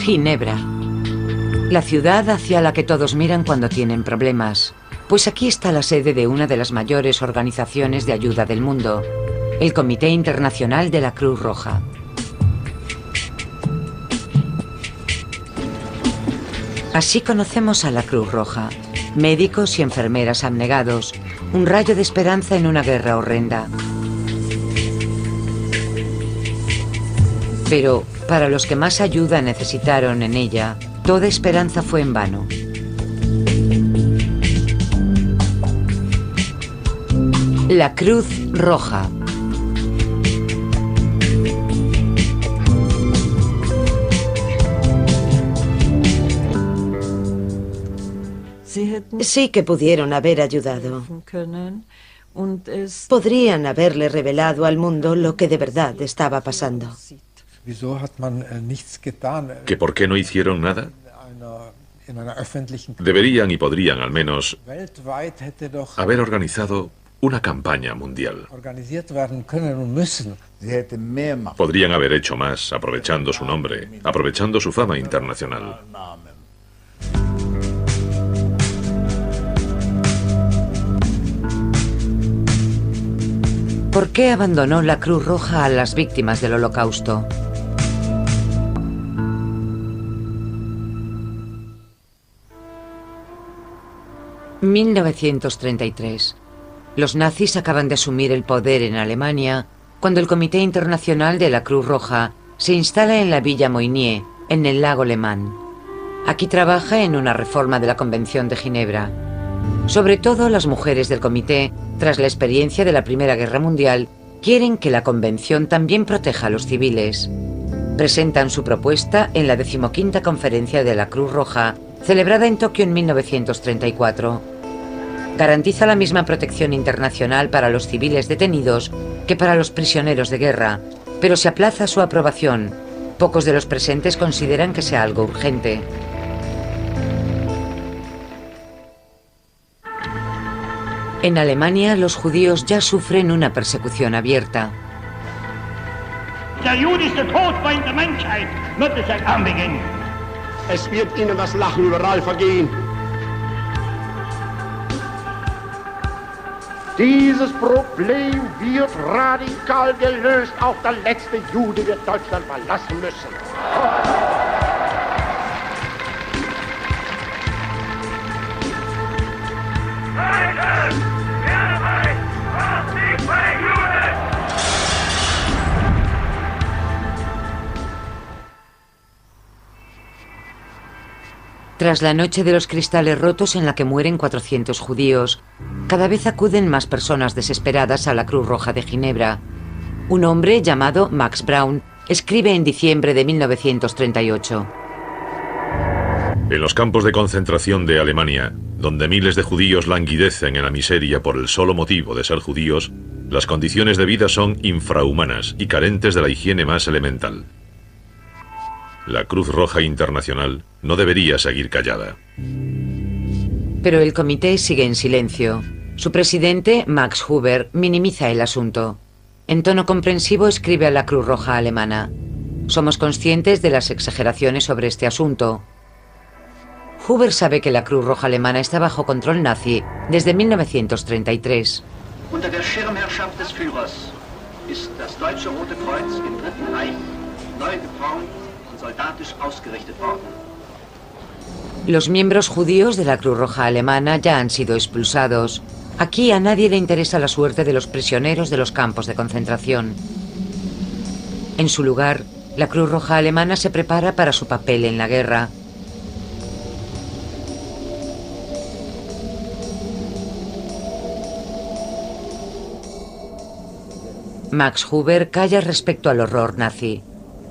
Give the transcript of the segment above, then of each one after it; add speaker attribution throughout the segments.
Speaker 1: Ginebra. La ciudad hacia la que todos miran cuando tienen problemas. Pues aquí está la sede de una de las mayores organizaciones de ayuda del mundo, el Comité Internacional de la Cruz Roja. Así conocemos a la Cruz Roja, médicos y enfermeras abnegados, un rayo de esperanza en una guerra horrenda. Pero para los que más ayuda necesitaron en ella, toda esperanza fue en vano. La Cruz Roja.
Speaker 2: Sí que pudieron haber ayudado. Podrían haberle revelado al mundo lo que de verdad estaba pasando.
Speaker 3: ¿Que por qué no hicieron nada? Deberían y podrían al menos haber organizado una campaña mundial. Podrían haber hecho más, aprovechando su nombre, aprovechando su fama internacional.
Speaker 1: ¿Por qué abandonó la Cruz Roja a las víctimas del Holocausto? ...1933... Los nazis acaban de asumir el poder en Alemania cuando el Comité Internacional de la Cruz Roja se instala en la Villa Moynier, en el lago Le Mans. Aquí trabaja en una reforma de la Convención de Ginebra. Sobre todo las mujeres del comité, tras la experiencia de la Primera Guerra Mundial, quieren que la Convención también proteja a los civiles. Presentan su propuesta en la 15ª Conferencia de la Cruz Roja, celebrada en Tokio en 1934. Garantiza la misma protección internacional para los civiles detenidos que para los prisioneros de guerra, pero se aplaza su aprobación. Pocos de los presentes consideran que sea algo urgente. En Alemania, los judíos ya sufren una persecución abierta.
Speaker 4: Der Jude ist der Todfeind der Menschheit, wird es seit Anbeginn.
Speaker 5: Es wird ihnen das Lachen überall vergehen. Dieses Problem wird radikal gelöst. Auch der letzte Jude wird Deutschland verlassen müssen.
Speaker 1: Tras la noche de los cristales rotos en la que mueren 400 judíos, cada vez acuden más personas desesperadas a la Cruz Roja de Ginebra. Un hombre llamado Max Braun escribe en diciembre de 1938.
Speaker 3: En los campos de concentración de Alemania, donde miles de judíos languidecen en la miseria por el solo motivo de ser judíos, las condiciones de vida son infrahumanas y carentes de la higiene más elemental. La Cruz Roja Internacional no debería seguir callada.
Speaker 1: Pero el comité sigue en silencio. Su presidente, Max Huber, minimiza el asunto. En tono comprensivo escribe a la Cruz Roja alemana: somos conscientes de las exageraciones sobre este asunto. Huber sabe que la Cruz Roja alemana está bajo control nazi desde 1933.
Speaker 6: Unter der Schirmherrschaft des Führers ist das Deutsche Rote Kreuz im Dritten Reich neu geformt und soldatisch ausgerichtet worden.
Speaker 1: Los miembros judíos de la Cruz Roja alemana ya han sido expulsados. Aquí a nadie le interesa la suerte de los prisioneros de los campos de concentración. En su lugar, la Cruz Roja alemana se prepara para su papel en la guerra. Max Huber calla respecto al horror nazi.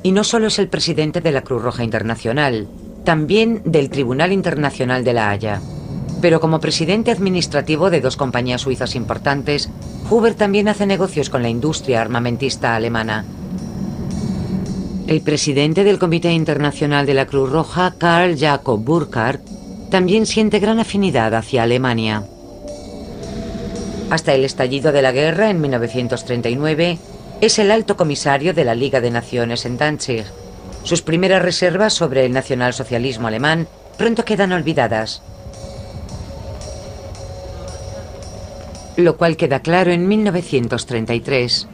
Speaker 1: Y no solo es el presidente de la Cruz Roja Internacional, también del Tribunal Internacional de La Haya. Pero como presidente administrativo de dos compañías suizas importantes, Huber también hace negocios con la industria armamentista alemana. El presidente del Comité Internacional de la Cruz Roja, Karl Jakob Burckhardt, también siente gran afinidad hacia Alemania. Hasta el estallido de la guerra en 1939, es el alto comisario de la Liga de Naciones en Danzig. Sus primeras reservas sobre el nacionalsocialismo alemán pronto quedan olvidadas. Lo cual queda claro en 1933,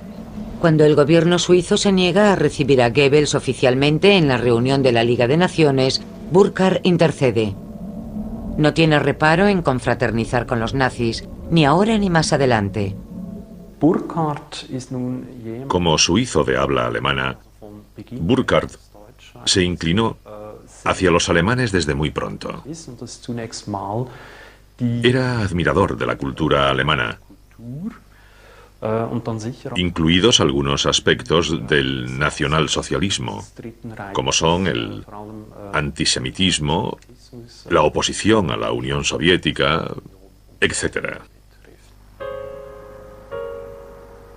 Speaker 1: cuando el gobierno suizo se niega a recibir a Goebbels oficialmente en la reunión de la Liga de Naciones. Burckhardt intercede. No tiene reparo en confraternizar con los nazis, ni ahora ni más adelante.
Speaker 3: Como suizo de habla alemana, Burckhardt se inclinó hacia los alemanes desde muy pronto. Era admirador de la cultura alemana, incluidos algunos aspectos del nacionalsocialismo, como son el antisemitismo, la oposición a la Unión Soviética, etc.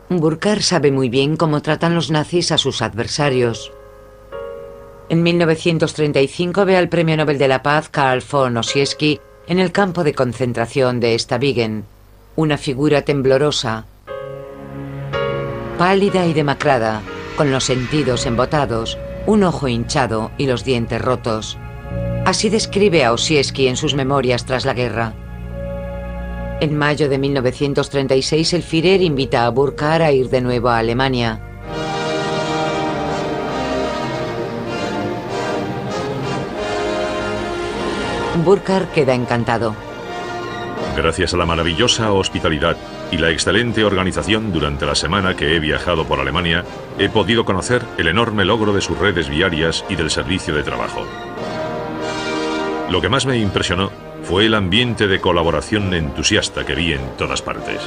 Speaker 1: Burckhardt sabe muy bien cómo tratan los nazis a sus adversarios. En 1935 ve al Premio Nobel de la Paz Karl von Ossietzky en el campo de concentración de Stavanger, una figura temblorosa, pálida y demacrada, con los sentidos embotados, un ojo hinchado y los dientes rotos. Así describe a Ossietzky en sus memorias tras la guerra. En mayo de 1936 el Führer invita a Burckhardt a ir de nuevo a Alemania. Burckhardt queda encantado.
Speaker 3: Gracias a la maravillosa hospitalidad y la excelente organización durante la semana que he viajado por Alemania, he podido conocer el enorme logro de sus redes viarias y del servicio de trabajo. Lo que más me impresionó fue el ambiente de colaboración entusiasta que vi en todas partes.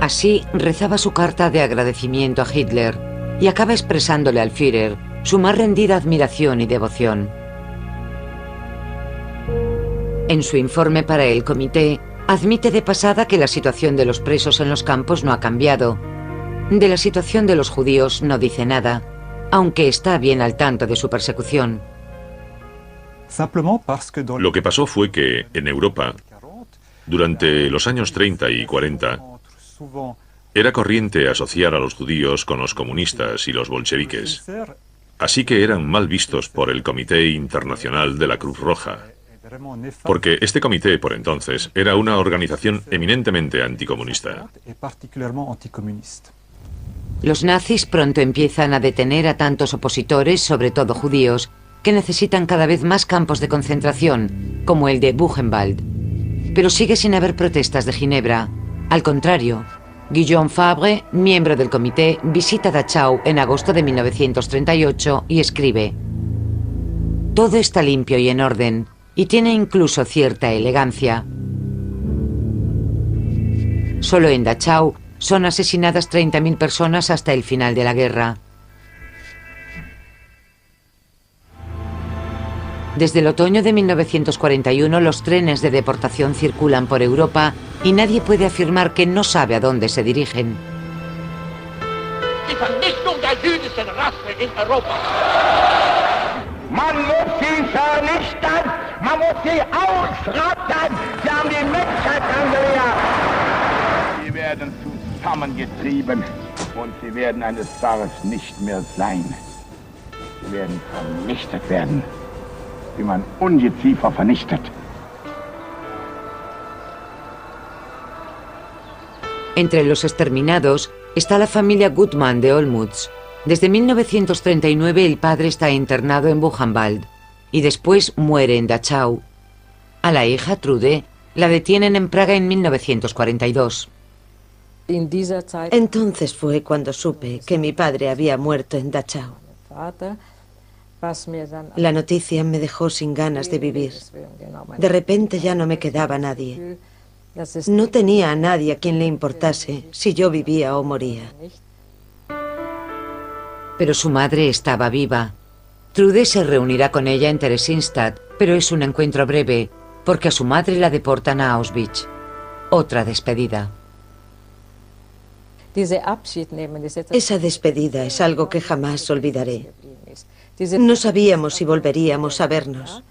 Speaker 1: Así rezaba su carta de agradecimiento a Hitler y acaba expresándole al Führer su más rendida admiración y devoción. En su informe para el comité, admite de pasada que la situación de los presos en los campos no ha cambiado. De la situación de los judíos no dice nada, aunque está bien al tanto de su persecución.
Speaker 3: Lo que pasó fue que, en Europa, durante los años 30 y 40, era corriente asociar a los judíos con los comunistas y los bolcheviques. Así que eran mal vistos por el Comité Internacional de la Cruz Roja, porque este comité, por entonces, era una organización eminentemente anticomunista.
Speaker 1: Los nazis pronto empiezan a detener a tantos opositores, sobre todo judíos, que necesitan cada vez más campos de concentración, como el de Buchenwald. Pero sigue sin haber protestas de Ginebra. Al contrario, Guillaume Fabre, miembro del comité, visita Dachau en agosto de 1938 y escribe: todo está limpio y en orden, y tiene incluso cierta elegancia. Solo en Dachau son asesinadas 30.000 personas hasta el final de la guerra. Desde el otoño de 1941 los trenes de deportación circulan por Europa y nadie puede afirmar que no sabe a dónde se dirigen.
Speaker 5: Die Vernichtung der jüdischen Rasse in Europa. Man muss sie vernichten, man muss sie ausrotten. Sie haben die Menschheit angelehrt. Sie werden zusammengetrieben und sie werden eines Tages nicht mehr sein. Sie werden vernichtet werden, wie man Ungeziefer vernichtet.
Speaker 1: Entre los exterminados está la familia Gutmann de Olmütz. Desde 1939 el padre está internado en Buchenwald y después muere en Dachau. A la hija, Trude, la detienen en Praga en 1942.
Speaker 2: Entonces fue cuando supe que mi padre había muerto en Dachau. La noticia me dejó sin ganas de vivir. De repente ya no me quedaba nadie. No tenía a nadie a quien le importase si yo vivía o moría.
Speaker 1: Pero su madre estaba viva. Trude se reunirá con ella en Theresienstadt, pero es un encuentro breve, porque a su madre la deportan a Auschwitz. Otra despedida.
Speaker 2: Esa despedida es algo que jamás olvidaré. No sabíamos si volveríamos a vernos.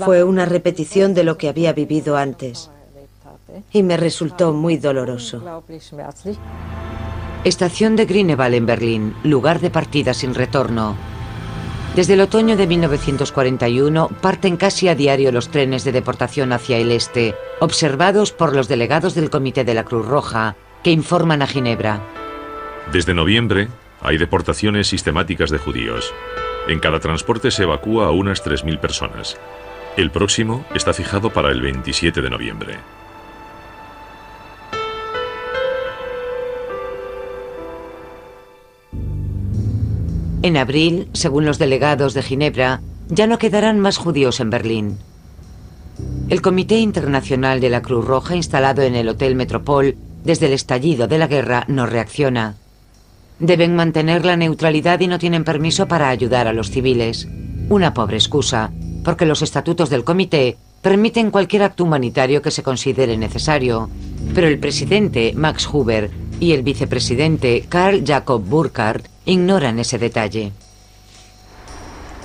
Speaker 2: Fue una repetición de lo que había vivido antes y me resultó muy doloroso.
Speaker 1: Estación de Grünewald en Berlín, lugar de partida sin retorno. Desde el otoño de 1941 parten casi a diario los trenes de deportación hacia el este, observados por los delegados del Comité de la Cruz Roja, que informan a Ginebra.
Speaker 3: Desde noviembre hay deportaciones sistemáticas de judíos. En cada transporte se evacúa a unas 3.000 personas. El próximo está fijado para el 27 de noviembre.
Speaker 1: En abril, según los delegados de Ginebra, ya no quedarán más judíos en Berlín. El Comité Internacional de la Cruz Roja, instalado en el Hotel Metropol desde el estallido de la guerra, no reacciona. Deben mantener la neutralidad y no tienen permiso para ayudar a los civiles. Una pobre excusa, porque los estatutos del comité permiten cualquier acto humanitario que se considere necesario. Pero el presidente, Max Huber, y el vicepresidente, Karl Jakob Burkhardt, ignoran ese detalle.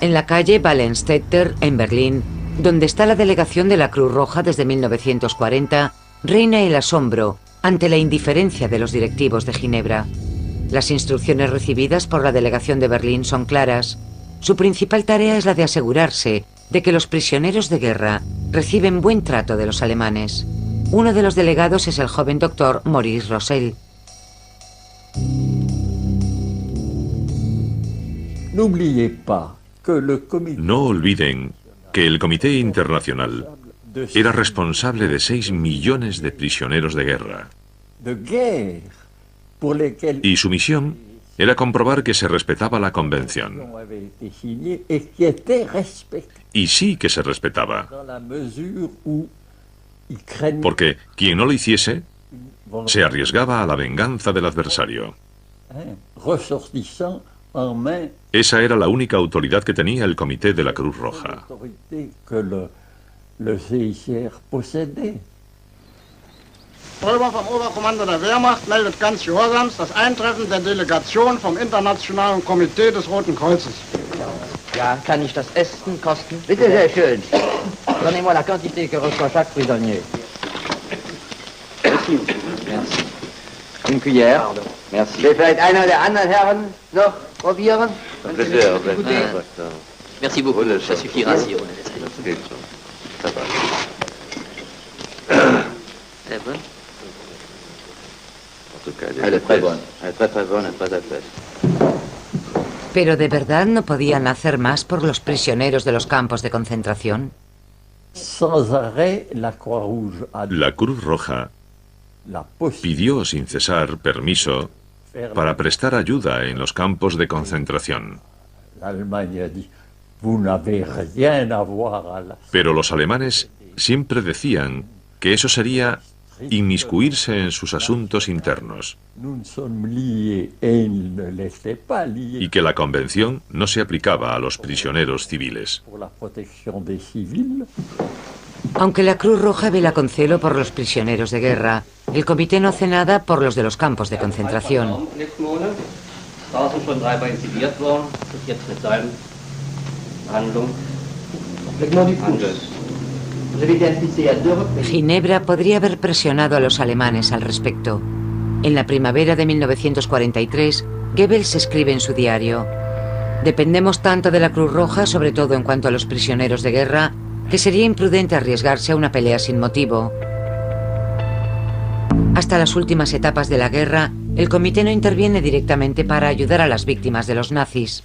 Speaker 1: En la calle Wallenstetter, en Berlín, donde está la delegación de la Cruz Roja desde 1940, reina el asombro ante la indiferencia de los directivos de Ginebra. Las instrucciones recibidas por la delegación de Berlín son claras. Su principal tarea es la de asegurarse de que los prisioneros de guerra reciben buen trato de los alemanes. Uno de los delegados es el joven doctor Maurice Rosell.
Speaker 3: No olviden que el Comité Internacional era responsable de 6 millones de prisioneros de guerra. Y su misión era comprobar que se respetaba la convención. Y sí que se respetaba. Porque quien no lo hiciese se arriesgaba a la venganza del adversario. Esa era la única autoridad que tenía el Comité de la Cruz Roja.
Speaker 7: Pulver vom Oberkommando der Wehrmacht meldet ganz gehorsams das Eintreffen der Delegation vom Internationalen Komitee des Roten Kreuzes.
Speaker 8: Ja, kann ich das Essen kosten? Bitte, sehr schön. Donnez-moi la quantité que reçoit chaque prisonnier. Merci. Une cuillère. Merci. Will vielleicht einer der anderen Herren noch probieren? Bitte. Merci beaucoup. Ça suffira si on est Sehr bon. Elle est très bonne. Elle est très bonne, très apaise.
Speaker 1: ¿Pero de verdad no podían hacer más por los prisioneros de los campos de concentración?
Speaker 3: La Cruz Roja pidió sin cesar permiso para prestar ayuda en los campos de concentración. Pero los alemanes siempre decían que eso sería inmiscuirse en sus asuntos internos y que la convención no se aplicaba a los prisioneros civiles.
Speaker 1: Aunque la Cruz Roja vela con celo por los prisioneros de guerra, el comité no hace nada por los de los campos de concentración. Ginebra podría haber presionado a los alemanes al respecto. En la primavera de 1943, Goebbels escribe en su diario: «Dependemos tanto de la Cruz Roja, sobre todo en cuanto a los prisioneros de guerra, que sería imprudente arriesgarse a una pelea sin motivo». Hasta las últimas etapas de la guerra, el comité no interviene directamente para ayudar a las víctimas de los nazis.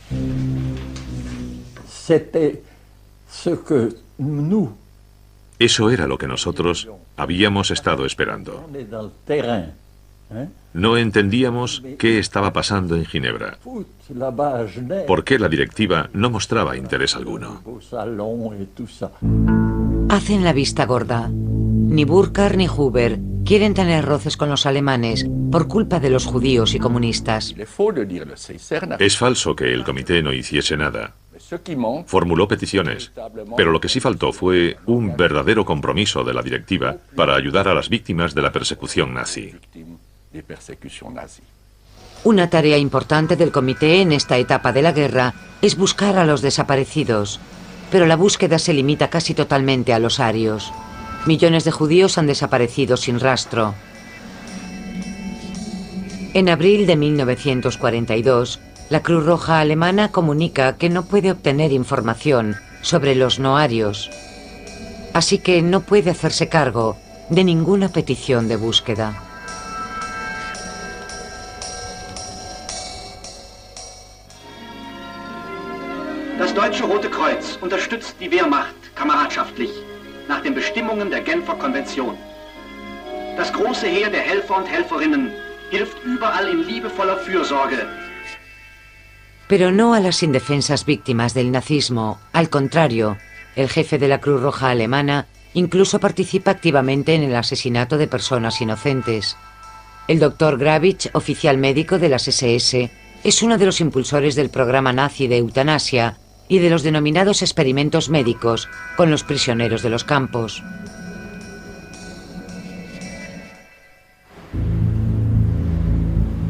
Speaker 3: Eso era lo que nosotros habíamos estado esperando. No entendíamos qué estaba pasando en Ginebra. ¿Por qué la directiva no mostraba interés alguno?
Speaker 1: Hacen la vista gorda. Ni Burkhardt ni Huber quieren tener roces con los alemanes por culpa de los judíos y comunistas.
Speaker 3: Es falso que el comité no hiciese nada. Formuló peticiones, pero lo que sí faltó fue un verdadero compromiso de la directiva para ayudar a las víctimas de la persecución nazi.
Speaker 1: Una tarea importante del comité en esta etapa de la guerra es buscar a los desaparecidos, pero la búsqueda se limita casi totalmente a los arios. Millones de judíos han desaparecido sin rastro. En abril de 1942, la Cruz Roja alemana comunica que no puede obtener información sobre los noarios, así que no puede hacerse cargo de ninguna petición de búsqueda.
Speaker 6: Das Deutsche Rote Kreuz unterstützt die Wehrmacht kameradschaftlich nach den Bestimmungen der Genfer Konvention. Das große Heer der Helfer und Helferinnen hilft überall in liebevoller Fürsorge.
Speaker 1: Pero no a las indefensas víctimas del nazismo. Al contrario, el jefe de la Cruz Roja alemana incluso participa activamente en el asesinato de personas inocentes. El Dr. Gravitsch, oficial médico de las SS, es uno de los impulsores del programa nazi de eutanasia y de los denominados experimentos médicos con los prisioneros de los campos.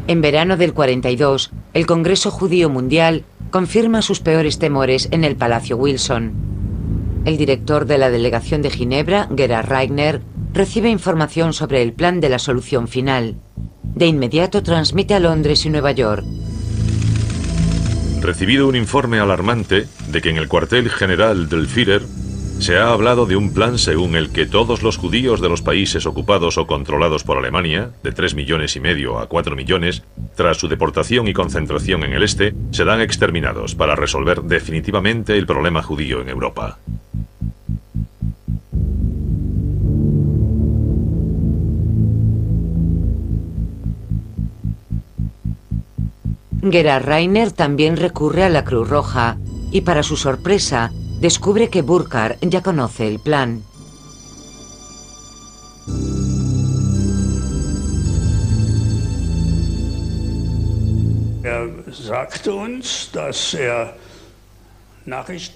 Speaker 1: En verano del 42, el Congreso Judío Mundial confirma sus peores temores en el Palacio Wilson. El director de la delegación de Ginebra, Gerhard Reigner, recibe información sobre el plan de la solución final. De inmediato transmite a Londres y Nueva York.
Speaker 3: Recibido un informe alarmante de que en el cuartel general del Führer se ha hablado de un plan según el que todos los judíos de los países ocupados o controlados por Alemania, de 3,5 millones a 4 millones, tras su deportación y concentración en el este, serán exterminados para resolver definitivamente el problema judío en Europa.
Speaker 1: Gerhard Reigner también recurre a la Cruz Roja y, para su sorpresa, descubre que Burkhardt ya conoce el plan.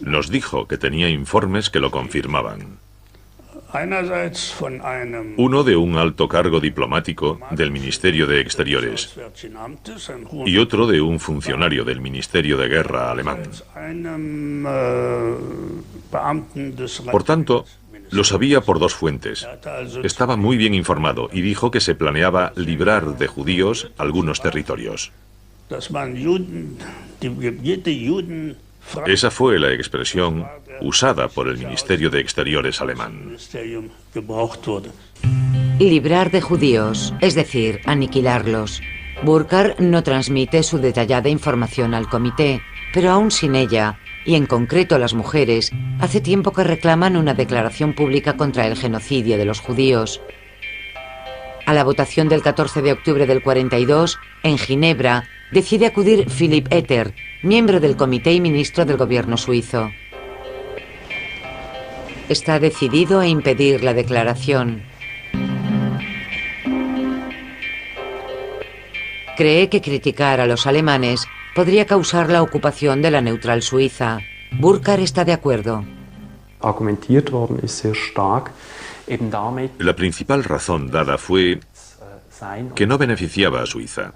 Speaker 3: Nos dijo que tenía informes que lo confirmaban. Uno de un alto cargo diplomático del Ministerio de Exteriores y otro de un funcionario del Ministerio de Guerra alemán. Por tanto, lo sabía por dos fuentes. Estaba muy bien informado y dijo que se planeaba librar de judíos algunos territorios. Esa fue la expresión usada por el Ministerio de Exteriores alemán.
Speaker 1: Librar de judíos, es decir, aniquilarlos. Burkhardt no transmite su detallada información al comité, pero aún sin ella, y en concreto las mujeres, hace tiempo que reclaman una declaración pública contra el genocidio de los judíos. A la votación del 14 de octubre del 42, en Ginebra, decide acudir Philipp Etter, miembro del comité y ministro del gobierno suizo. Está decidido a impedir la declaración. Cree que criticar a los alemanes podría causar la ocupación de la neutral Suiza. Burkhardt está de acuerdo.
Speaker 3: La principal razón dada fue que no beneficiaba a Suiza.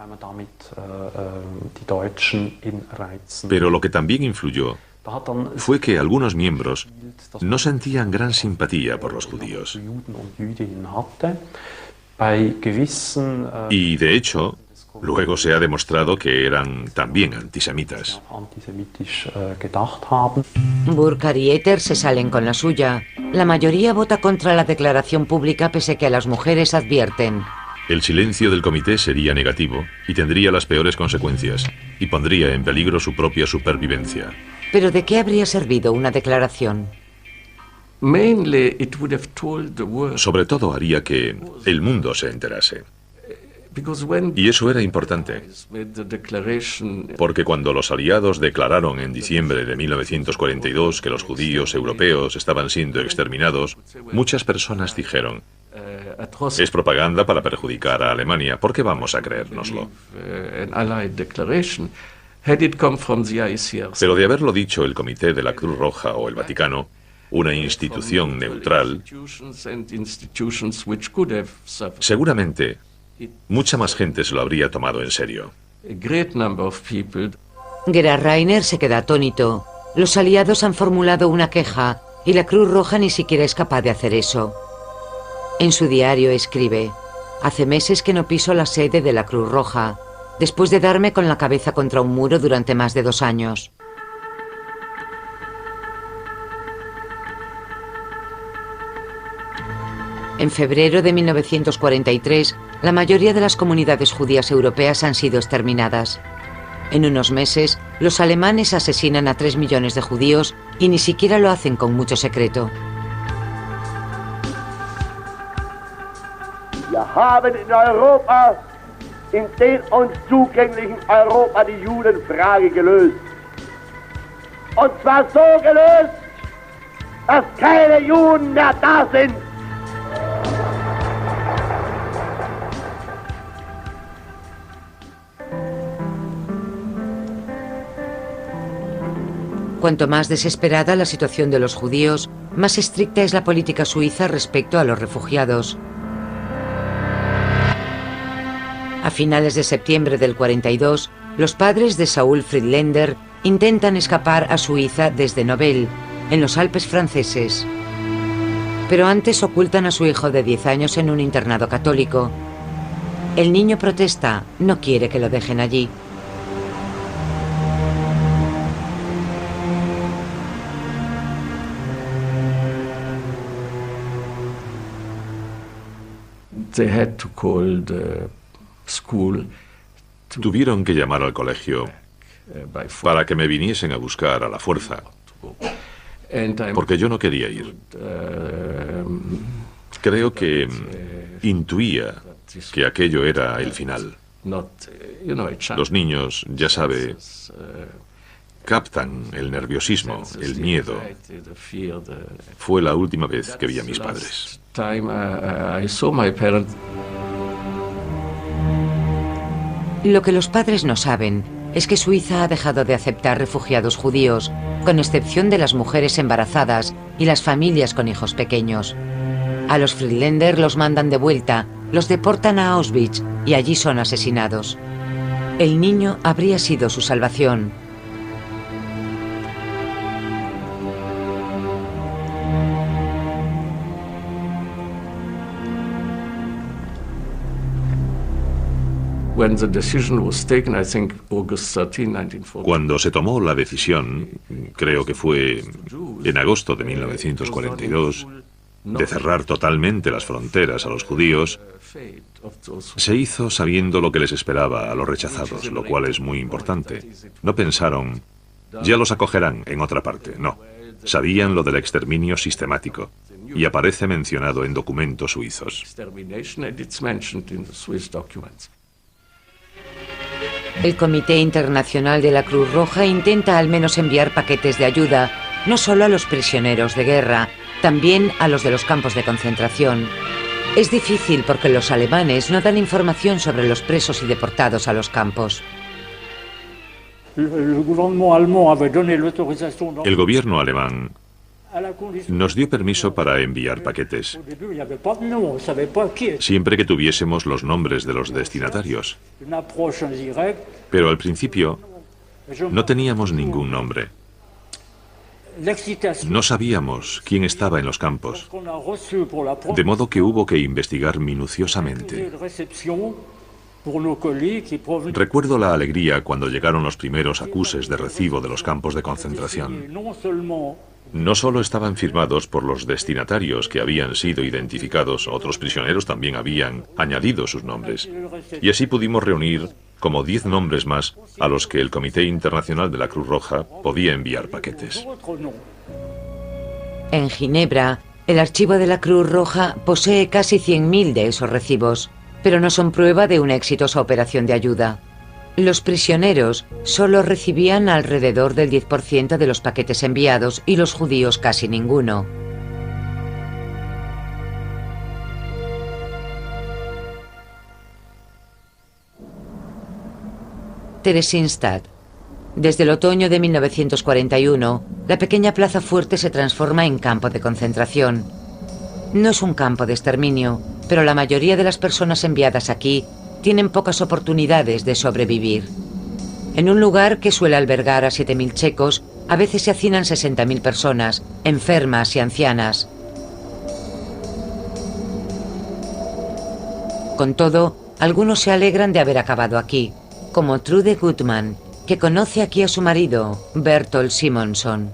Speaker 3: Pero lo que también influyó fue que algunos miembros no sentían gran simpatía por los judíos. Y de hecho, luego se ha demostrado que eran también antisemitas.
Speaker 1: Burkhardt y Etter se salen con la suya. La mayoría vota contra la declaración pública pese a que a las mujeres advierten.
Speaker 3: El silencio del comité sería negativo y tendría las peores consecuencias y pondría en peligro su propia supervivencia.
Speaker 1: ¿Pero de qué habría servido una declaración?
Speaker 3: Sobre todo haría que el mundo se enterase. Y eso era importante, porque cuando los aliados declararon en diciembre de 1942 que los judíos europeos estaban siendo exterminados, muchas personas dijeron: es propaganda para perjudicar a Alemania, ¿por qué vamos a creérnoslo? Pero de haberlo dicho el Comité de la Cruz Roja o el Vaticano, una institución neutral, seguramente mucha más gente se lo habría tomado en serio.
Speaker 1: Gerhard Reigner se queda atónito. Los aliados han formulado una queja y la Cruz Roja ni siquiera es capaz de hacer eso. En su diario escribe: hace meses que no piso la sede de la Cruz Roja. después de darme con la cabeza contra un muro durante más de 2 años. En febrero de 1943, la mayoría de las comunidades judías europeas han sido exterminadas. En unos meses, los alemanes asesinan a 3 millones de judíos y ni siquiera lo hacen con mucho secreto.
Speaker 5: Wir haben in Europa, in dem uns zugänglichen Europa, die Judenfrage gelöst. Und zwar so gelöst, dass keine Juden mehr da sind.
Speaker 1: Cuanto más desesperada la situación de los judíos, más estricta es la política suiza respecto a los refugiados. A finales de septiembre del 42, los padres de Saul Friedländer intentan escapar a Suiza desde Nobel, en los Alpes franceses. Pero antes ocultan a su hijo de 10 años en un internado católico. El niño protesta, no quiere que lo dejen allí.
Speaker 3: Tuvieron que llamar al colegio para que me viniesen a buscar a la fuerza, porque yo no quería ir. Creo que intuía que aquello era el final. Los niños, ya sabe, captan el nerviosismo, el miedo. Fue la última vez que vi a mis padres.
Speaker 1: Lo que los padres no saben es que Suiza ha dejado de aceptar refugiados judíos, con excepción de las mujeres embarazadas y las familias con hijos pequeños. A los Friedländer los mandan de vuelta, los deportan a Auschwitz y allí son asesinados. El niño habría sido su salvación.
Speaker 3: Cuando se tomó la decisión, creo que fue en agosto de 1942, de cerrar totalmente las fronteras a los judíos, se hizo sabiendo lo que les esperaba a los rechazados, lo cual es muy importante. No pensaron, ya los acogerán en otra parte, no. Sabían lo del exterminio sistemático, y aparece mencionado en documentos suizos.
Speaker 1: El Comité Internacional de la Cruz Roja intenta al menos enviar paquetes de ayuda, no solo a los prisioneros de guerra, también a los de los campos de concentración. Es difícil porque los alemanes no dan información sobre los presos y deportados a los campos.
Speaker 3: El gobierno alemán nos dio permiso para enviar paquetes, siempre que tuviésemos los nombres de los destinatarios. Pero al principio no teníamos ningún nombre. No sabíamos quién estaba en los campos, de modo que hubo que investigar minuciosamente. Recuerdo la alegría cuando llegaron los primeros acuses de recibo de los campos de concentración. No solo estaban firmados por los destinatarios que habían sido identificados, otros prisioneros también habían añadido sus nombres. Y así pudimos reunir como 10 nombres más a los que el Comité Internacional de la Cruz Roja podía enviar paquetes.
Speaker 1: En Ginebra, el archivo de la Cruz Roja posee casi 100.000 de esos recibos, pero no son prueba de una exitosa operación de ayuda. Los prisioneros solo recibían alrededor del 10% de los paquetes enviados y los judíos casi ninguno. Theresienstadt. Desde el otoño de 1941, la pequeña plaza fuerte se transforma en campo de concentración. No es un campo de exterminio, pero la mayoría de las personas enviadas aquí tienen pocas oportunidades de sobrevivir. En un lugar que suele albergar a 7.000 checos, a veces se hacinan 60.000 personas, enfermas y ancianas. Con todo, algunos se alegran de haber acabado aquí. como Trude Gutmann, que conoce aquí a su marido, Bertolt Simonson.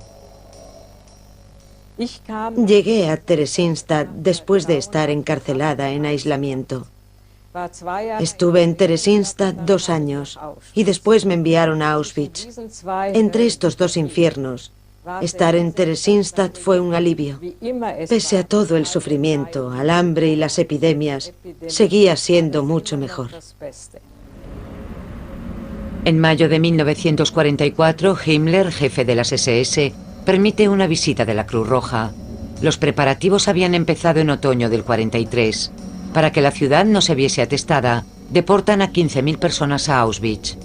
Speaker 2: Llegué a Theresienstadt después de estar encarcelada en aislamiento. Estuve en Theresienstadt 2 años y después me enviaron a Auschwitz. Entre estos 2 infiernos, estar en Theresienstadt fue un alivio. Pese a todo el sufrimiento, al hambre y las epidemias, seguía siendo mucho mejor.
Speaker 1: En mayo de 1944, Himmler, jefe de las SS, permite una visita de la Cruz Roja. Los preparativos habían empezado en otoño del 43. Para que la ciudad no se viese atestada, deportan a 15.000 personas a Auschwitz.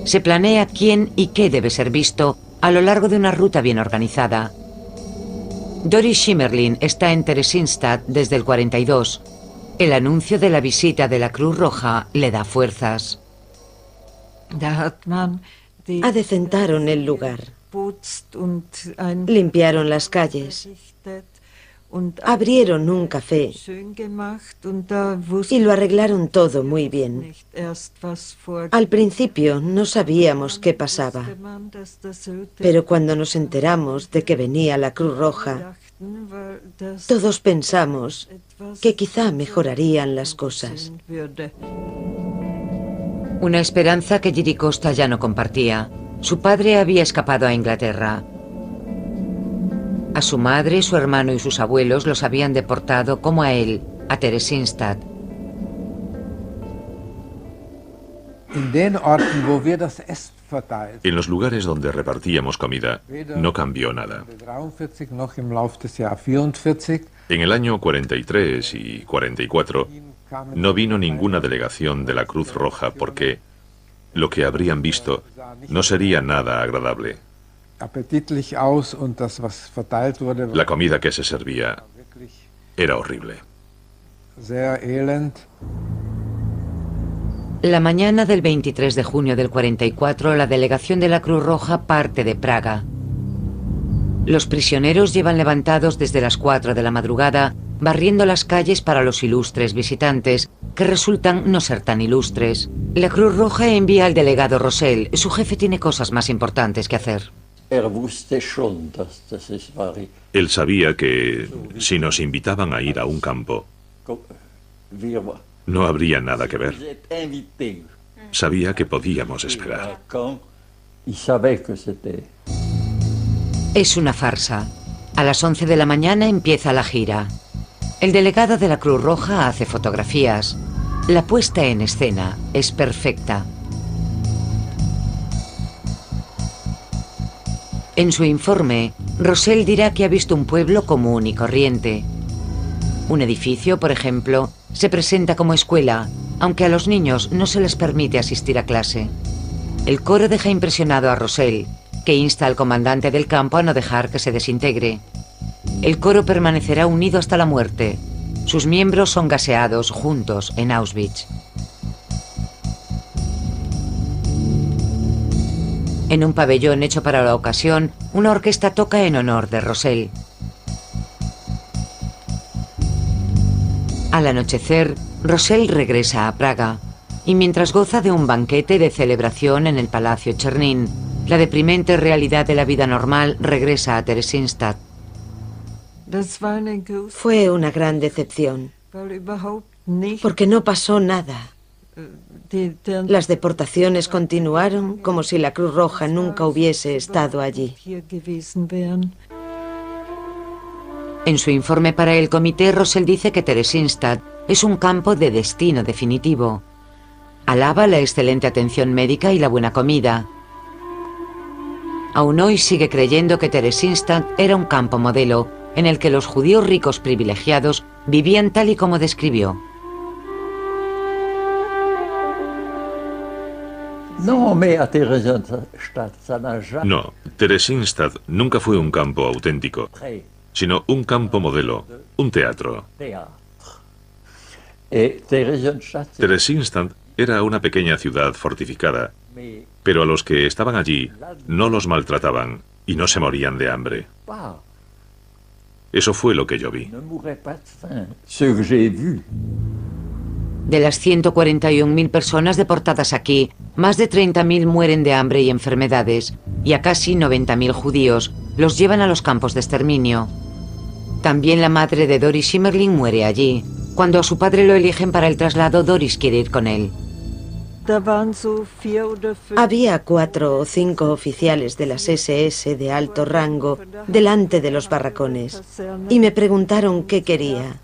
Speaker 1: Se planea quién y qué debe ser visto a lo largo de una ruta bien organizada. Doris Schimmerlin está en Theresienstadt desde el 42. El anuncio de la visita de la Cruz Roja le da fuerzas.
Speaker 2: Adecentaron el lugar. Limpiaron las calles. Abrieron un café y lo arreglaron todo muy bien. Al principio no sabíamos qué pasaba, pero cuando nos enteramos de que venía la Cruz Roja, todos pensamos que quizá mejorarían las cosas.
Speaker 1: Una esperanza que Giri Costa ya no compartía. Su padre había escapado a Inglaterra. A su madre, su hermano y sus abuelos los habían deportado, como a él, a Theresienstadt.
Speaker 3: En los lugares donde repartíamos comida, no cambió nada. En el año 43 y 44, no vino ninguna delegación de la Cruz Roja porque lo que habrían visto no sería nada agradable. La comida que se servía era horrible.
Speaker 1: La mañana del 23 de junio del 44, la delegación de la Cruz Roja parte de Praga. Los prisioneros llevan levantados desde las 4 de la madrugada, barriendo las calles para los ilustres visitantes, que resultan no ser tan ilustres. La Cruz Roja envía al delegado Rosell. Su jefe tiene cosas más importantes que hacer.
Speaker 3: Él sabía que si nos invitaban a ir a un campo, no habría nada que ver. Sabía que podíamos esperar.
Speaker 1: Es una farsa. A las 11 de la mañana empieza la gira. El delegado de la Cruz Roja hace fotografías. La puesta en escena es perfecta. En su informe, Rosell dirá que ha visto un pueblo común y corriente. Un edificio, por ejemplo, se presenta como escuela, aunque a los niños no se les permite asistir a clase. El coro deja impresionado a Rosell, que insta al comandante del campo a no dejar que se desintegre. El coro permanecerá unido hasta la muerte. Sus miembros son gaseados juntos en Auschwitz. En un pabellón hecho para la ocasión, una orquesta toca en honor de Rosell. Al anochecer, Rosell regresa a Praga, y mientras goza de un banquete de celebración en el Palacio Chernin, la deprimente realidad de la vida normal regresa a Theresienstadt.
Speaker 2: Fue una gran decepción, porque no pasó nada. Las deportaciones continuaron como si la Cruz Roja nunca hubiese estado allí.
Speaker 1: En su informe para el comité, Rosell dice que Theresienstadt es un campo de destino definitivo. Alaba la excelente atención médica y la buena comida. Aún hoy sigue creyendo que Theresienstadt era un campo modelo en el que los judíos ricos privilegiados vivían tal y como describió.
Speaker 3: No, Theresienstadt nunca fue un campo auténtico, sino un campo modelo, un teatro. Theresienstadt era una pequeña ciudad fortificada, pero a los que estaban allí no los maltrataban y no se morían de hambre. Eso fue lo que yo vi.
Speaker 1: De las 141.000 personas deportadas aquí, más de 30.000 mueren de hambre y enfermedades, y a casi 90.000 judíos los llevan a los campos de exterminio. También la madre de Doris Schimmerling muere allí. Cuando a su padre lo eligen para el traslado, Doris quiere ir con él.
Speaker 2: Había 4 o 5 oficiales de las SS de alto rango delante de los barracones y me preguntaron qué quería.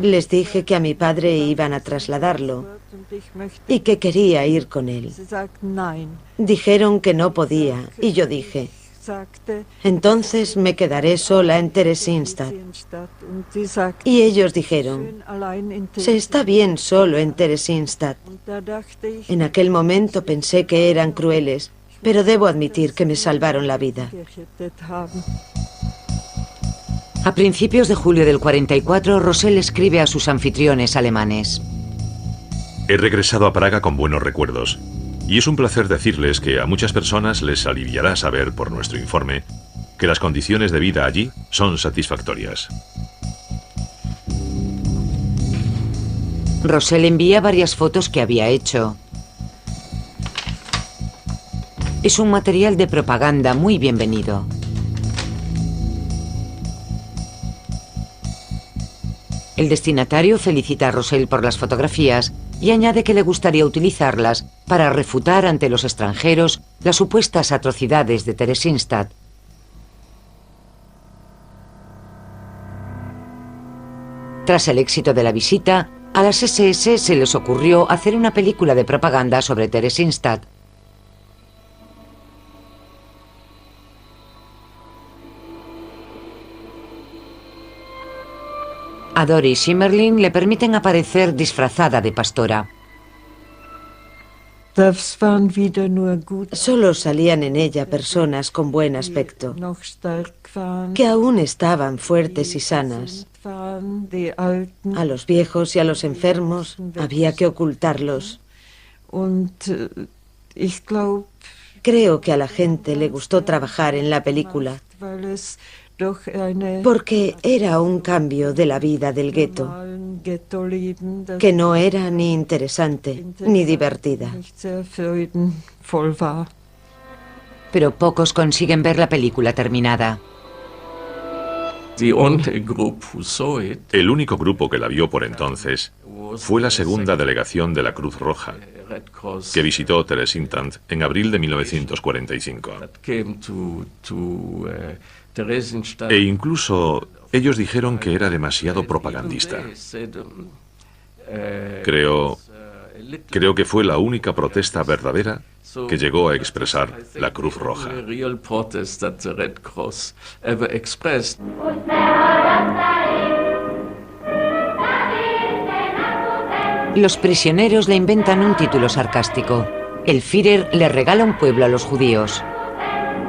Speaker 2: Les dije que a mi padre iban a trasladarlo y que quería ir con él. Dijeron que no podía y yo dije: entonces me quedaré sola en Theresienstadt. Y ellos dijeron: se está bien solo en Theresienstadt. En aquel momento pensé que eran crueles, pero debo admitir que me salvaron la vida.
Speaker 1: A principios de julio del 44, Rosell escribe a sus anfitriones alemanes:
Speaker 3: he regresado a Praga con buenos recuerdos. Y es un placer decirles que a muchas personas les aliviará saber, por nuestro informe, que las condiciones de vida allí son satisfactorias.
Speaker 1: Rosell envía varias fotos que había hecho. Es un material de propaganda muy bienvenido. El destinatario felicita a Rosell por las fotografías y añade que le gustaría utilizarlas para refutar ante los extranjeros las supuestas atrocidades de Theresienstadt. Tras el éxito de la visita, a las SS se les ocurrió hacer una película de propaganda sobre Theresienstadt. A Doris Schimmerling le permiten aparecer disfrazada de pastora.
Speaker 2: Solo salían en ella personas con buen aspecto, que aún estaban fuertes y sanas. A los viejos y a los enfermos había que ocultarlos. Creo que a la gente le gustó trabajar en la película, porque era un cambio de la vida del gueto, que no era ni interesante ni divertida.
Speaker 1: Pero pocos consiguen ver la película terminada.
Speaker 3: El único grupo que la vio por entonces fue la segunda delegación de la Cruz Roja, que visitó Theresienstadt en abril de 1945. E incluso ellos dijeron que era demasiado propagandista. Creo que fue la única protesta verdadera que llegó a expresar la Cruz Roja.
Speaker 1: Los prisioneros le inventan un título sarcástico. El Führer le regala un pueblo a los judíos.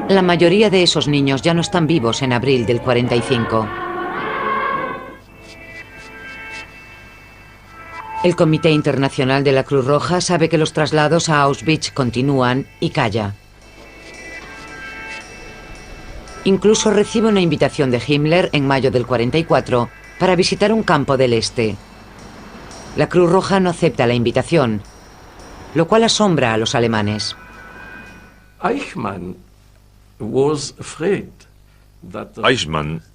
Speaker 1: La mayoría de esos niños ya no están vivos en abril del 45. El Comité Internacional de la Cruz Roja sabe que los traslados a Auschwitz continúan y calla. Incluso recibe una invitación de Himmler en mayo del 44 para visitar un campo del este. La Cruz Roja no acepta la invitación, lo cual asombra a los alemanes.
Speaker 3: Eichmann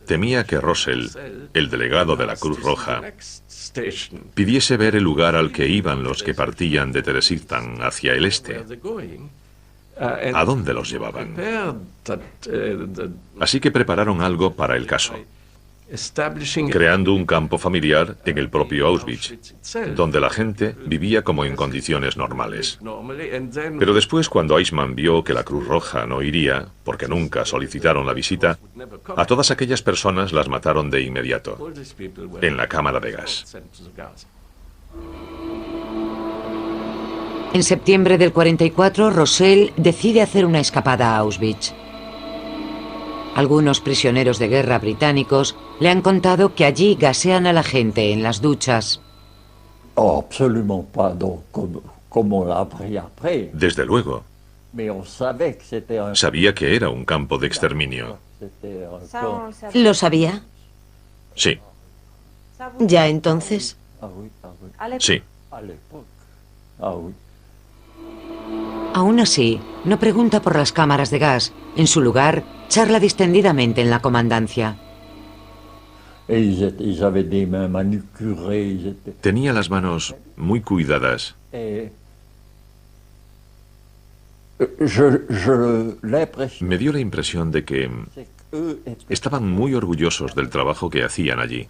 Speaker 3: temía que Rosell, el delegado de la Cruz Roja, pidiese ver el lugar al que iban los que partían de Theresienstadt hacia el este. ¿A dónde los llevaban? Así que prepararon algo para el caso, creando un campo familiar en el propio Auschwitz, donde la gente vivía como en condiciones normales. Pero después, cuando Eichmann vio que la Cruz Roja no iría, porque nunca solicitaron la visita, a todas aquellas personas las mataron de inmediato, en la cámara de gas.
Speaker 1: En septiembre del 44, Rosell decide hacer una escapada a Auschwitz. Algunos prisioneros de guerra británicos le han contado que allí gasean a la gente en las duchas.
Speaker 3: Desde luego. Sabía que era un campo de exterminio.
Speaker 2: ¿Lo sabía?
Speaker 3: Sí.
Speaker 2: ¿Ya entonces?
Speaker 3: Sí.
Speaker 1: Aún así, no pregunta por las cámaras de gas. En su lugar, charla distendidamente en la comandancia.
Speaker 3: Tenía las manos muy cuidadas. Me dio la impresión de que estaban muy orgullosos del trabajo que hacían allí.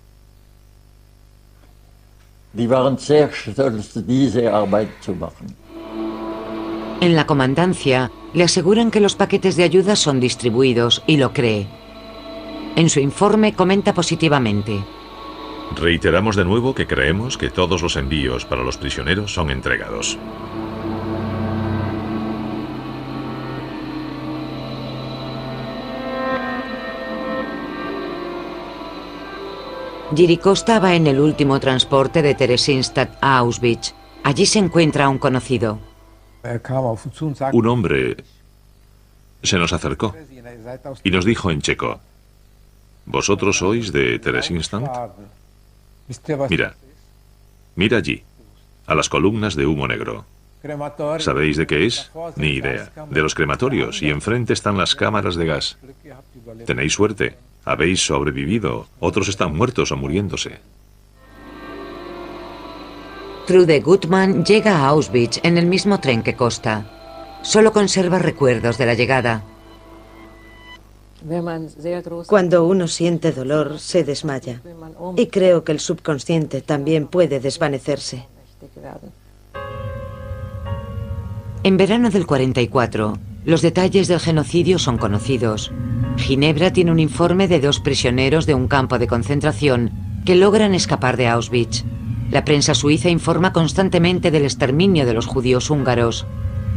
Speaker 1: En la comandancia, le aseguran que los paquetes de ayuda son distribuidos y lo cree. En su informe comenta positivamente.
Speaker 3: Reiteramos de nuevo que creemos que todos los envíos para los prisioneros son entregados.
Speaker 1: Jiri Costa va en el último transporte de Theresienstadt a Auschwitz. Allí se encuentra un conocido.
Speaker 3: Un hombre se nos acercó y nos dijo en checo: ¿vosotros sois de Theresienstadt? Mira allí, a las columnas de humo negro. ¿Sabéis de qué es? Ni idea. De los crematorios, y enfrente están las cámaras de gas. Tenéis suerte. Habéis sobrevivido. Otros están muertos o muriéndose.
Speaker 1: Trude Gutmann llega a Auschwitz en el mismo tren que Costa. Solo conserva recuerdos de la llegada.
Speaker 2: Cuando uno siente dolor, se desmaya. Y creo que el subconsciente también puede desvanecerse.
Speaker 1: En verano del 44, los detalles del genocidio son conocidos. Ginebra tiene un informe de 2 prisioneros de un campo de concentración que logran escapar de Auschwitz. La prensa suiza informa constantemente del exterminio de los judíos húngaros.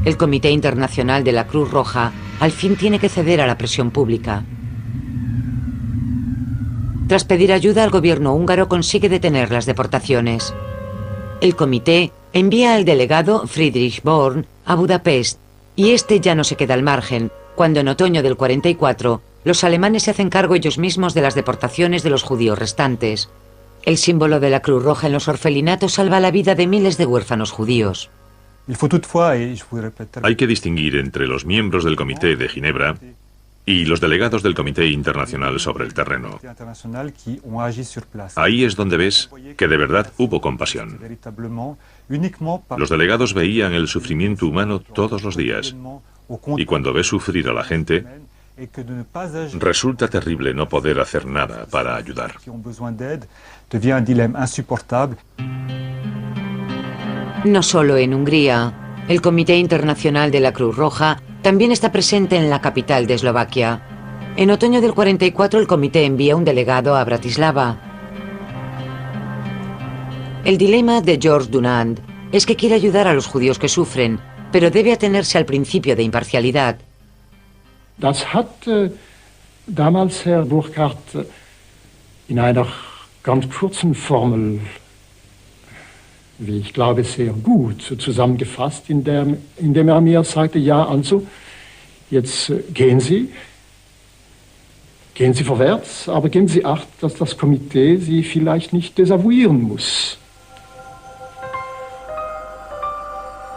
Speaker 1: El Comité Internacional de la Cruz Roja al fin tiene que ceder a la presión pública. Tras pedir ayuda, el gobierno húngaro consigue detener las deportaciones. El comité envía al delegado Friedrich Born a Budapest, y este ya no se queda al margen, cuando en otoño del 44 los alemanes se hacen cargo ellos mismos de las deportaciones de los judíos restantes. El símbolo de la Cruz Roja en los orfelinatos salva la vida de miles de huérfanos judíos.
Speaker 3: Hay que distinguir entre los miembros del Comité de Ginebra y los delegados del Comité Internacional sobre el terreno. Ahí es donde ves que de verdad hubo compasión. Los delegados veían el sufrimiento humano todos los días, y cuando ves sufrir a la gente, resulta terrible no poder hacer nada para ayudar.
Speaker 1: No solo en Hungría, el Comité Internacional de la Cruz Roja también está presente en la capital de Eslovaquia. En otoño del 44 el comité envía un delegado a Bratislava. El dilema de George Dunant es que quiere ayudar a los judíos que sufren, pero debe atenerse al principio de imparcialidad.
Speaker 9: Das hat damals Herr Burkhardt in einer ganz kurzen Formel, wie ich glaube, sehr gut zusammengefasst, indem mir sagte, ja, also, jetzt gehen Sie vorwärts, aber geben Sie Acht, dass das Komitee Sie vielleicht nicht desavouieren muss.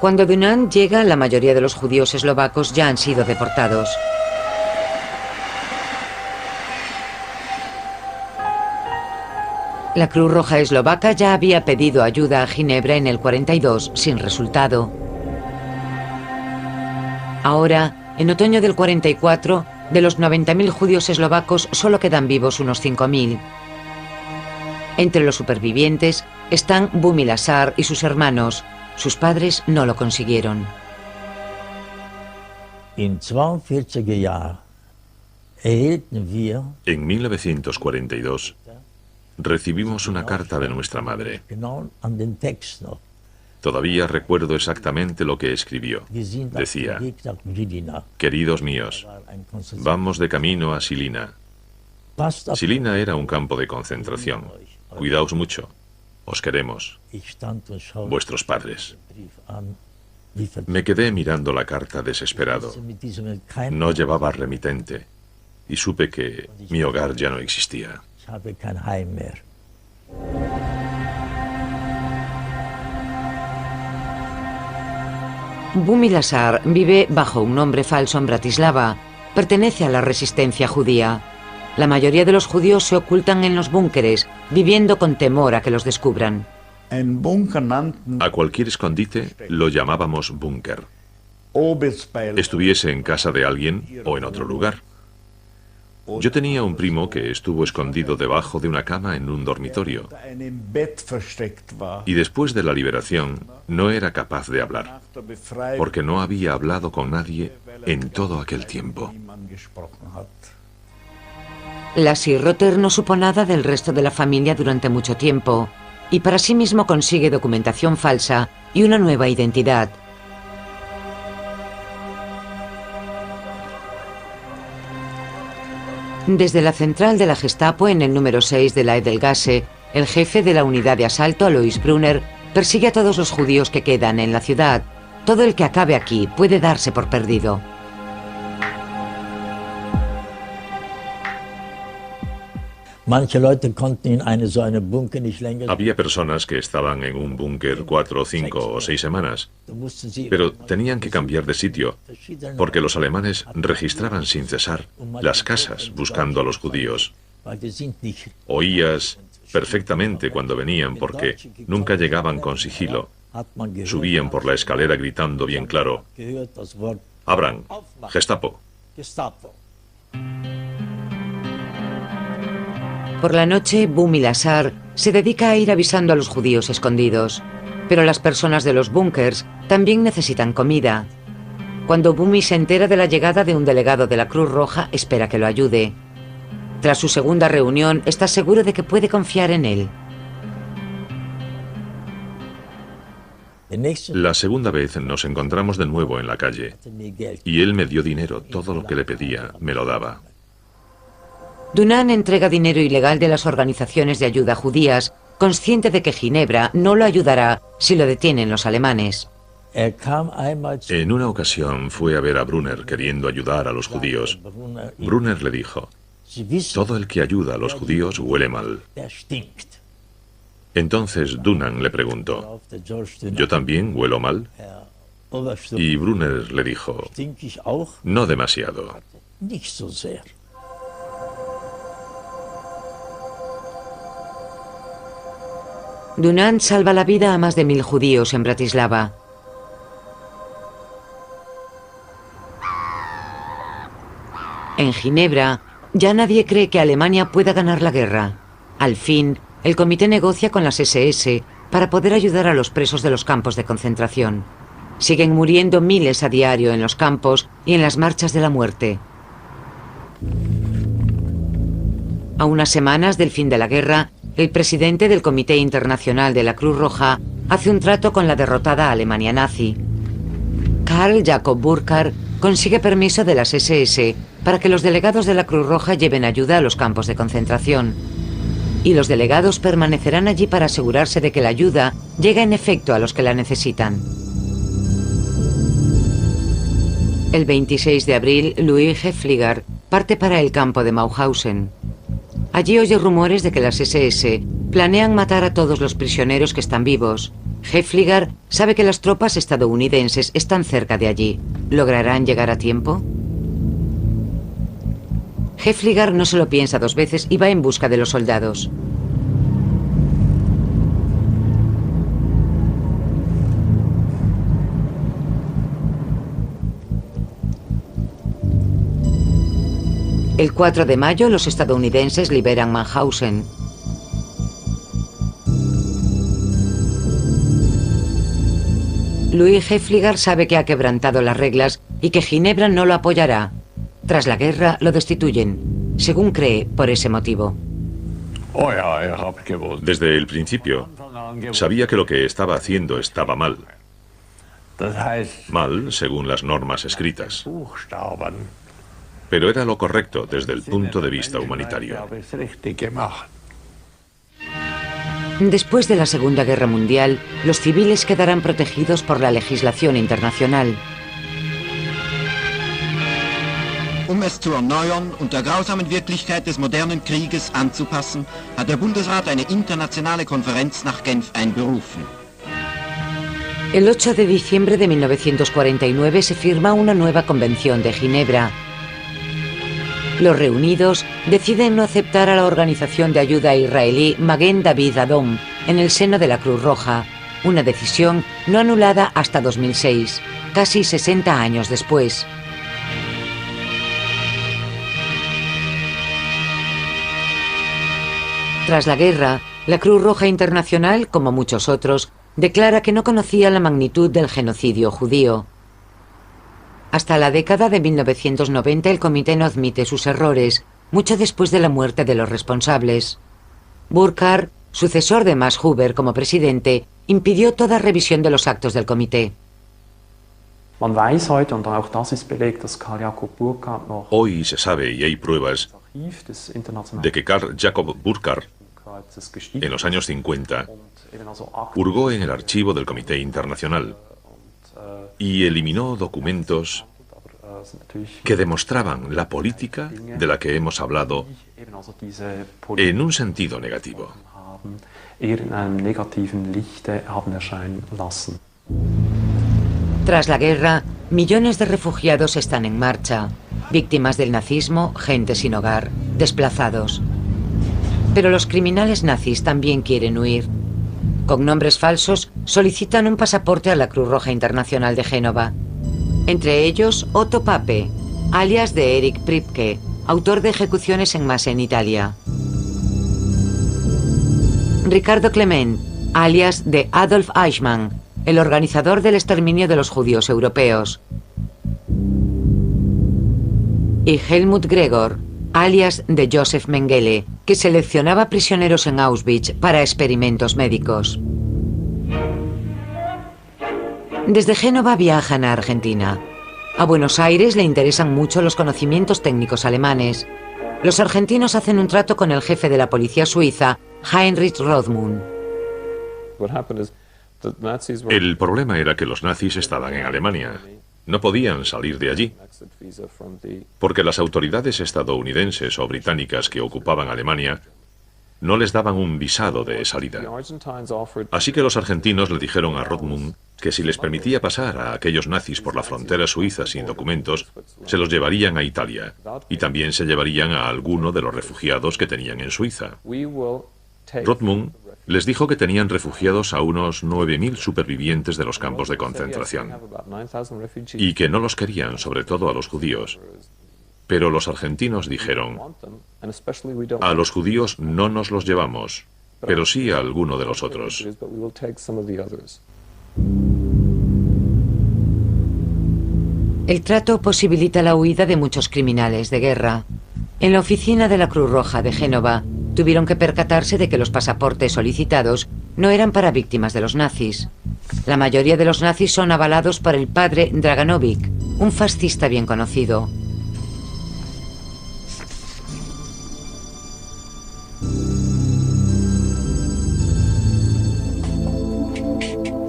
Speaker 1: Cuando Dunant llega, la mayoría de los judíos eslovacos ya han sido deportados. La Cruz Roja eslovaca ya había pedido ayuda a Ginebra en el 42, sin resultado. Ahora, en otoño del 44, de los 90.000 judíos eslovacos solo quedan vivos unos 5.000. Entre los supervivientes están Bumi Lasar y sus hermanos. Sus padres no lo consiguieron.
Speaker 3: En 1942 recibimos una carta de nuestra madre. Todavía recuerdo exactamente lo que escribió. Decía: queridos míos, vamos de camino a Žilina. Žilina era un campo de concentración. Cuidaos mucho. Os queremos. Vuestros padres. Me quedé mirando la carta desesperado. No llevaba remitente y supe que mi hogar ya no existía.
Speaker 1: Bumi Lasar vive bajo un nombre falso en Bratislava. Pertenece a la resistencia judía. La mayoría de los judíos se ocultan en los búnkeres, viviendo con temor a que los descubran.
Speaker 3: A cualquier escondite lo llamábamos búnker. Estuviese en casa de alguien o en otro lugar. Yo tenía un primo que estuvo escondido debajo de una cama en un dormitorio. Y después de la liberación no era capaz de hablar, porque no había hablado con nadie en todo aquel tiempo.
Speaker 1: Lassie Rotter no supo nada del resto de la familia durante mucho tiempo, y para sí mismo consigue documentación falsa y una nueva identidad. Desde la central de la Gestapo en el número 6 de la Edelgasse, el jefe de la unidad de asalto, Alois Brunner, persigue a todos los judíos que quedan en la ciudad. Todo el que acabe aquí puede darse por perdido.
Speaker 3: Había personas que estaban en un búnker 4, 5 o 6 semanas, pero tenían que cambiar de sitio, porque los alemanes registraban sin cesar las casas buscando a los judíos. Oías perfectamente cuando venían, porque nunca llegaban con sigilo. Subían por la escalera gritando bien claro: «Abran, Gestapo».
Speaker 1: Por la noche, Bumi Lasar se dedica a ir avisando a los judíos escondidos. Pero las personas de los búnkers también necesitan comida. Cuando Bumi se entera de la llegada de un delegado de la Cruz Roja, espera que lo ayude. Tras su segunda reunión, está seguro de que puede confiar en él.
Speaker 3: La segunda vez nos encontramos de nuevo en la calle, y él me dio dinero. Todo lo que le pedía me lo daba.
Speaker 1: Dunant entrega dinero ilegal de las organizaciones de ayuda judías, consciente de que Ginebra no lo ayudará si lo detienen los alemanes.
Speaker 3: En una ocasión fue a ver a Brunner queriendo ayudar a los judíos. Brunner le dijo: «Todo el que ayuda a los judíos huele mal». Entonces Dunant le preguntó: «¿Yo también huelo mal?» Y Brunner le dijo: «No demasiado».
Speaker 1: Dunant salva la vida a más de 1000 judíos en Bratislava. En Ginebra, ya nadie cree que Alemania pueda ganar la guerra. Al fin, el comité negocia con las SS para poder ayudar a los presos de los campos de concentración. Siguen muriendo miles a diario en los campos y en las marchas de la muerte. A unas semanas del fin de la guerra, el presidente del Comité Internacional de la Cruz Roja hace un trato con la derrotada Alemania nazi. Karl Jacob Burckhardt consigue permiso de las SS para que los delegados de la Cruz Roja lleven ayuda a los campos de concentración. Y los delegados permanecerán allí para asegurarse de que la ayuda llega en efecto a los que la necesitan. El 26 de abril, Louis Hefliger parte para el campo de Mauthausen. Allí oye rumores de que las SS planean matar a todos los prisioneros que están vivos. Hefliger sabe que las tropas estadounidenses están cerca de allí. ¿Lograrán llegar a tiempo? Hefliger no se lo piensa dos veces y va en busca de los soldados. El 4 de mayo, los estadounidenses liberan Mauthausen. Louis Hefliger sabe que ha quebrantado las reglas y que Ginebra no lo apoyará. Tras la guerra, lo destituyen, según cree, por ese motivo.
Speaker 3: Desde el principio, sabía que lo que estaba haciendo estaba mal. Mal, según las normas escritas. Pero era lo correcto desde el punto de vista humanitario.
Speaker 1: Después de la Segunda Guerra Mundial, los civiles quedarán protegidos por la legislación internacional.
Speaker 10: Es zu erneuern und der grausamen Wirklichkeit des modernen Krieges anzupassen, hat der Bundesrat eine internationale Konferenz nach Genf einberufen.
Speaker 1: El 8 de diciembre de 1949 se firma una nueva Convención de Ginebra. Los reunidos deciden no aceptar a la organización de ayuda israelí Maguen David Adom en el seno de la Cruz Roja, una decisión no anulada hasta 2006, casi 60 años después. Tras la guerra, la Cruz Roja Internacional, como muchos otros, declara que no conocía la magnitud del genocidio judío. Hasta la década de 1990 el comité no admite sus errores, mucho después de la muerte de los responsables. Burkhardt, sucesor de Max Huber como presidente, impidió toda revisión de los actos del comité.
Speaker 3: Hoy se sabe, y hay pruebas, de que Karl Jacob Burkhardt, en los años 50, hurgó en el archivo del Comité Internacional y eliminó documentos que demostraban la política de la que hemos hablado en un sentido negativo.
Speaker 1: Tras la guerra, millones de refugiados están en marcha, víctimas del nazismo, gente sin hogar, desplazados. Pero los criminales nazis también quieren huir. Con nombres falsos solicitan un pasaporte a la Cruz Roja Internacional de Génova. Entre ellos, Otto Pape, alias de Erich Priebke, autor de ejecuciones en masa en Italia. Ricardo Clement, alias de Adolf Eichmann, el organizador del exterminio de los judíos europeos. Y Helmut Gregor, alias de Josef Mengele, que seleccionaba prisioneros en Auschwitz para experimentos médicos. Desde Génova viajan a Argentina. A Buenos Aires le interesan mucho los conocimientos técnicos alemanes. Los argentinos hacen un trato con el jefe de la policía suiza, Heinrich Rothmund.
Speaker 3: El problema era que los nazis estaban en Alemania. No podían salir de allí, porque las autoridades estadounidenses o británicas que ocupaban Alemania no les daban un visado de salida. Así que los argentinos le dijeron a Rothmund que si les permitía pasar a aquellos nazis por la frontera suiza sin documentos, se los llevarían a Italia, y también se llevarían a alguno de los refugiados que tenían en Suiza. Rothmund les dijo que tenían refugiados a unos 9.000 supervivientes de los campos de concentración y que no los querían, sobre todo a los judíos. Pero los argentinos dijeron: a los judíos no nos los llevamos, pero sí a alguno de los otros.
Speaker 1: El trato posibilita la huida de muchos criminales de guerra. En la oficina de la Cruz Roja de Génova tuvieron que percatarse de que los pasaportes solicitados no eran para víctimas de los nazis. La mayoría de los nazis son avalados por el padre Draganovic, un fascista bien conocido.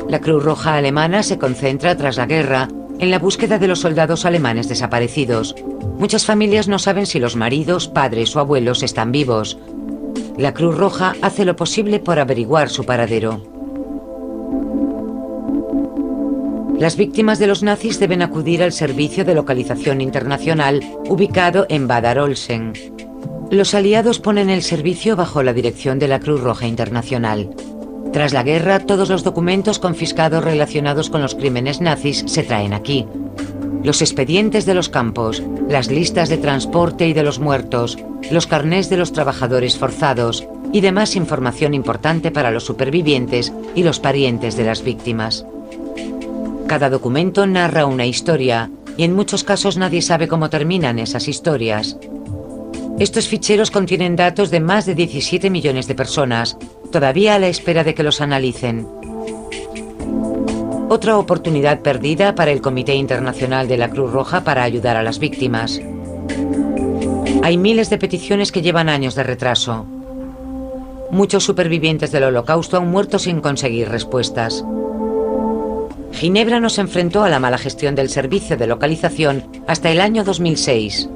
Speaker 1: La Cruz Roja alemana se concentra tras la guerra en la búsqueda de los soldados alemanes desaparecidos. Muchas familias no saben si los maridos, padres o abuelos están vivos. La Cruz Roja hace lo posible por averiguar su paradero. Las víctimas de los nazis deben acudir al Servicio de Localización Internacional ubicado en Bad Arolsen. Los aliados ponen el servicio bajo la dirección de la Cruz Roja Internacional. Tras la guerra, todos los documentos confiscados relacionados con los crímenes nazis se traen aquí. Los expedientes de los campos, las listas de transporte y de los muertos, los carnés de los trabajadores forzados y demás información importante para los supervivientes y los parientes de las víctimas. Cada documento narra una historia y en muchos casos nadie sabe cómo terminan esas historias. Estos ficheros contienen datos de más de 17 millones de personas, todavía a la espera de que los analicen. Otra oportunidad perdida para el Comité Internacional de la Cruz Roja para ayudar a las víctimas. Hay miles de peticiones que llevan años de retraso. Muchos supervivientes del Holocausto han muerto sin conseguir respuestas. Ginebra nos enfrentó a la mala gestión del servicio de localización hasta el año 2006.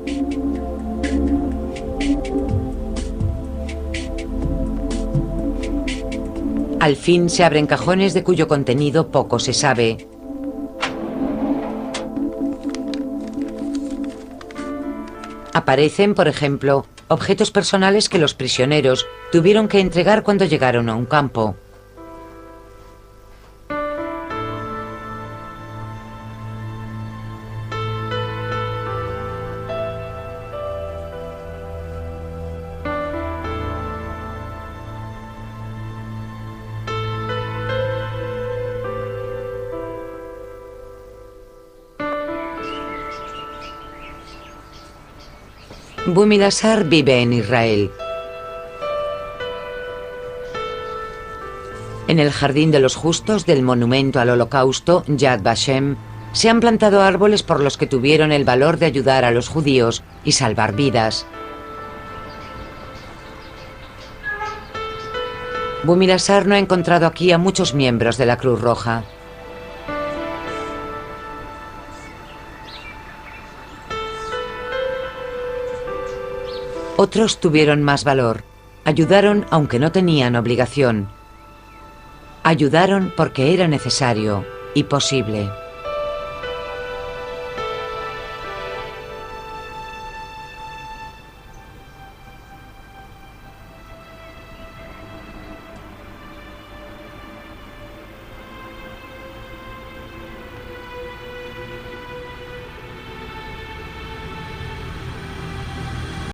Speaker 1: Al fin se abren cajones de cuyo contenido poco se sabe. Aparecen, por ejemplo, objetos personales que los prisioneros tuvieron que entregar cuando llegaron a un campo. Bumilashar vive en Israel. En el Jardín de los Justos del Monumento al Holocausto, Yad Vashem, se han plantado árboles por los que tuvieron el valor de ayudar a los judíos y salvar vidas. Bumilashar no ha encontrado aquí a muchos miembros de la Cruz Roja. Otros tuvieron más valor. Ayudaron aunque no tenían obligación. Ayudaron porque era necesario y posible.